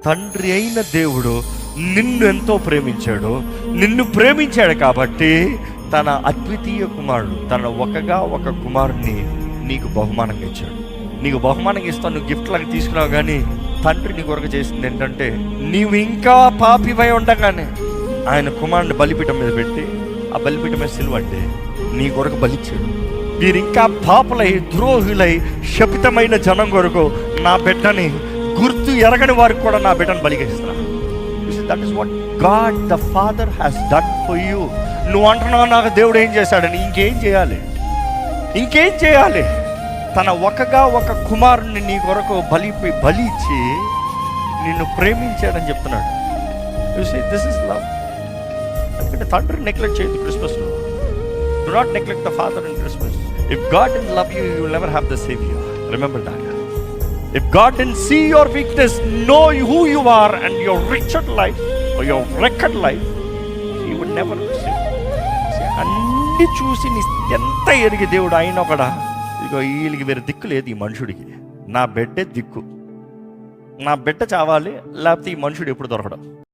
తండ్రి అయిన దేవుడు నిన్ను ఎంతో ప్రేమించాడు. నిన్ను ప్రేమించాడు కాబట్టి తన అద్వితీయ కుమారుడు, తన ఒక కుమారుని నీకు బహుమానంగా ఇచ్చాడు. నీకు బహుమానంగా ఇస్తాను, నువ్వు గిఫ్ట్ లాగా తీసుకున్నావు. కానీ తండ్రి నీ కొరకు చేసింది ఏంటంటే, నీవు ఇంకా పాపివై ఉండగానే ఆయన కుమారుని బలిపీఠం మీద పెట్టి, ఆ బలిపీఠం మీద సిలువ అంటే నీ కొరకు బలిచ్చాడు. మీరు ఇంకా పాపులై, ద్రోహులై, శపితమైన జనం కొరకు నా బిడ్డని, గుర్తు ఎరగని వారికి కూడా నా బిడ్డను బలిగా ఇస్తున్నా. That is what God the father has done for you. నువ్వు అంటున్నావు నాకు దేవుడు ఏం చేశాడని. ఇంకేం చేయాలి? తన ఒక కుమారుని నీ కొరకు బలి ఇచ్చి నిన్ను ప్రేమించాడని చెప్తున్నాడు. You see, this is love. ఎందుకంటే తండ్రిని నెగ్లెక్ట్ చేయొద్దు క్రిస్మస్లో. Do not neglect the father in Christmas. If God didn't love you, you will never have the savior. Remember that. If God didn't see your weakness, know who you are and your wretched life or your wrecked life, He would never see. అన్ని చూసి నీ ఎంత ఎరిగి దేవుడు అయినా కూడా, ఇదిగో వీళ్ళకి వేరే దిక్కు లేదు ఈ మనుషుడికి, నా బిడ్డే దిక్కు, నా బిడ్డ చావాలి, లేకపోతే ఈ మనుషుడు ఎప్పుడు దొరకడం.